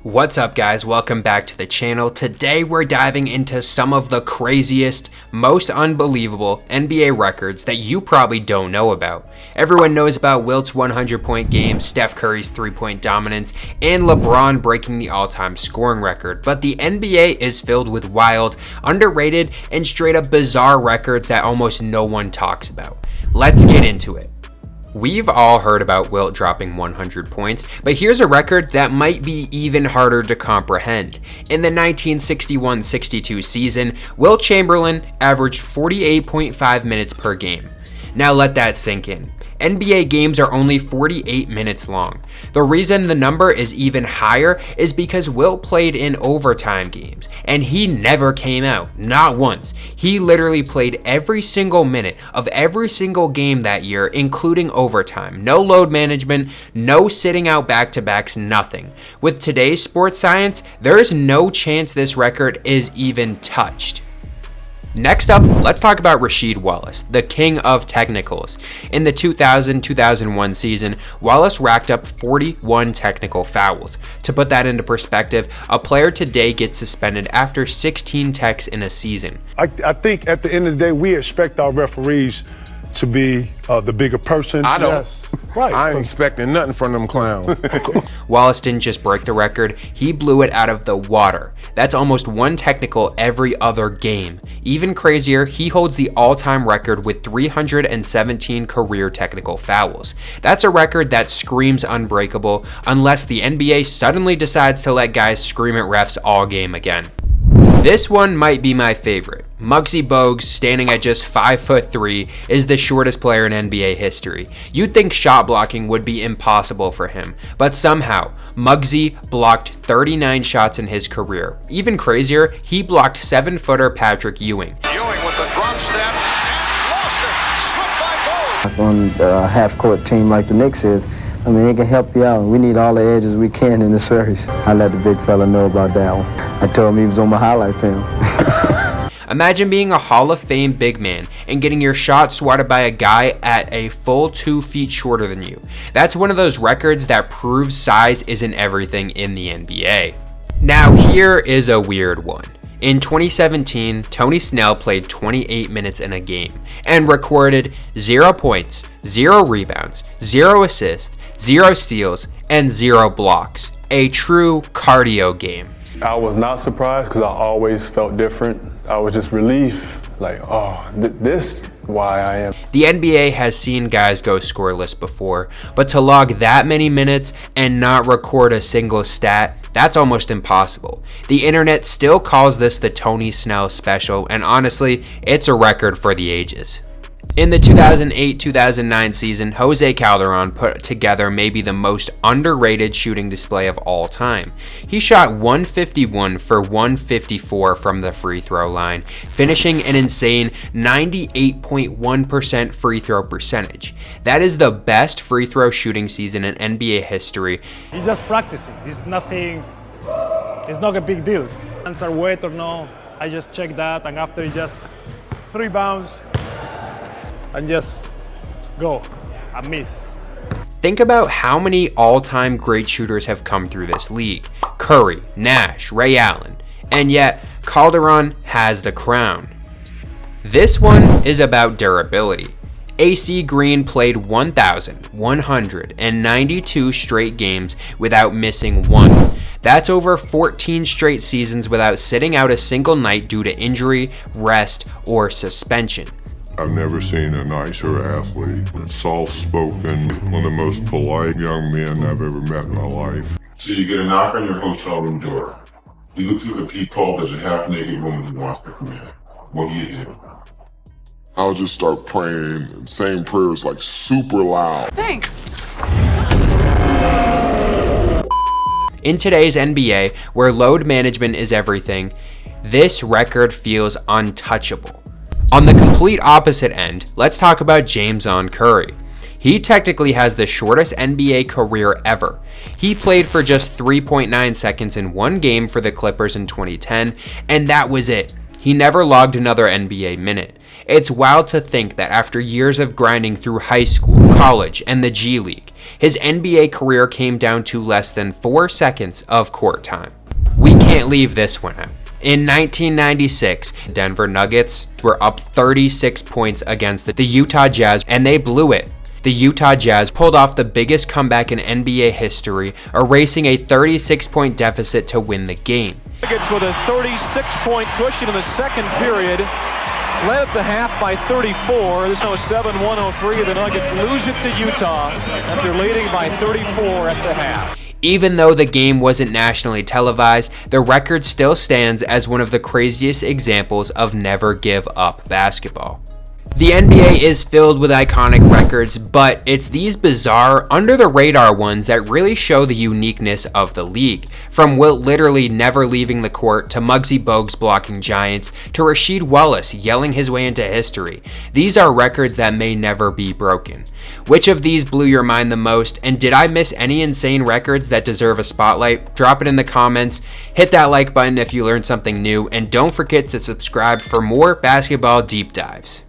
What's up guys, welcome back to the channel. Today we're diving into some of the craziest, most unbelievable NBA records that you probably don't know about. Everyone knows about Wilt's 100-point game, Steph Curry's 3-point dominance, and LeBron breaking the all-time scoring record. But the NBA is filled with wild, underrated, and straight up bizarre records that almost no one talks about. Let's get into it. We've all heard about Wilt dropping 100 points, but here's a record that might be even harder to comprehend. In the 1961-62 season, Wilt Chamberlain averaged 48.5 minutes per game. Now let that sink in. NBA games are only 48 minutes long. The reason the number is even higher is because Wilt played in overtime games, and he never came out, not once. He literally played every single minute of every single game that year, including overtime. No load management, no sitting out back-to-backs, nothing. With today's sports science, there is no chance this record is even touched. Next up, let's talk about Rasheed Wallace, the king of technicals. In the 2000-2001 season, Wallace racked up 41 technical fouls. To put that into perspective, a player today gets suspended after 16 techs in a season. I think at the end of the day, we expect our referees to be the bigger person. I don't. Yes. Right. I ain't expecting nothing from them clowns. Wallace didn't just break the record, he blew it out of the water. That's almost one technical every other game. Even crazier, he holds the all-time record with 317 career technical fouls. That's a record that screams unbreakable unless the NBA suddenly decides to let guys scream at refs all game again. This one might be my favorite. Muggsy Bogues, standing at just 5'3", is the shortest player in NBA history. You'd think shot blocking would be impossible for him, but somehow, Muggsy blocked 39 shots in his career. Even crazier, he blocked 7-footer Patrick Ewing. Ewing with the drop step and lost it. Swept by Bogues. On a half-court team like the Knicks is, I mean, it can help you out. We need all the edges we can in the series. I let the big fella know about that one. I told him he was on my highlight film. Imagine being a Hall of Fame big man and getting your shot swatted by a guy at a full 2 feet shorter than you. That's one of those records that proves size isn't everything in the NBA. Now here is a weird one. In 2017, Tony Snell played 28 minutes in a game and recorded 0 points, 0 rebounds, 0 assists, 0 steals, and 0 blocks. A true cardio game. I was not surprised because I always felt different. I was just relieved, like, oh, this is why I am. The NBA has seen guys go scoreless before, but to log that many minutes and not record a single stat, that's almost impossible. The internet still calls this the Tony Snell special, and honestly, it's a record for the ages. In the 2008-2009 season, Jose Calderon put together maybe the most underrated shooting display of all time. He shot 151 for 154 from the free throw line, finishing an insane 98.1% free throw percentage. That is the best free throw shooting season in NBA history. He's just practicing. It's nothing, it's not a big deal. Hands are wet or no, I just check that, and after just 3 bounds, and just go and miss. Think about how many all-time great shooters have come through this league. Curry, Nash, Ray Allen, and yet Calderon has the crown. This one is about durability. AC Green played 1,192 straight games without missing one. That's over 14 straight seasons without sitting out a single night due to injury, rest, or suspension. I've never seen a nicer athlete, soft-spoken, one of the most polite young men I've ever met in my life. So you get a knock on your hotel room door. You look through the peephole, there's a half-naked woman who wants to come in. What do? I'll just start praying and saying prayers like super loud. Thanks. In today's NBA, where load management is everything, this record feels untouchable. On the complete opposite end, let's talk about JamesOn Curry. He technically has the shortest NBA career ever. He played for just 3.9 seconds in one game for the Clippers in 2010, and that was it. He never logged another NBA minute. It's wild to think that after years of grinding through high school, college, and the G League, His NBA career came down to less than 4 seconds of court time. We can't leave this one out. In 1996, Denver Nuggets were up 36 points against the Utah Jazz, and they blew it. The Utah Jazz pulled off the biggest comeback in NBA history, erasing a 36-point deficit to win the game. Nuggets with a 36-point cushion in the second period, led at the half by 34. There's no 7-103. The Nuggets lose it to Utah after leading by 34 at the half. Even though the game wasn't nationally televised, the record still stands as one of the craziest examples of never give up basketball. The NBA is filled with iconic records, but it's these bizarre, under-the-radar ones that really show the uniqueness of the league. From Wilt literally never leaving the court, to Muggsy Bogues blocking giants, to Rasheed Wallace yelling his way into history. These are records that may never be broken. Which of these blew your mind the most, and did I miss any insane records that deserve a spotlight? Drop it in the comments, hit that like button if you learned something new, and don't forget to subscribe for more basketball deep dives.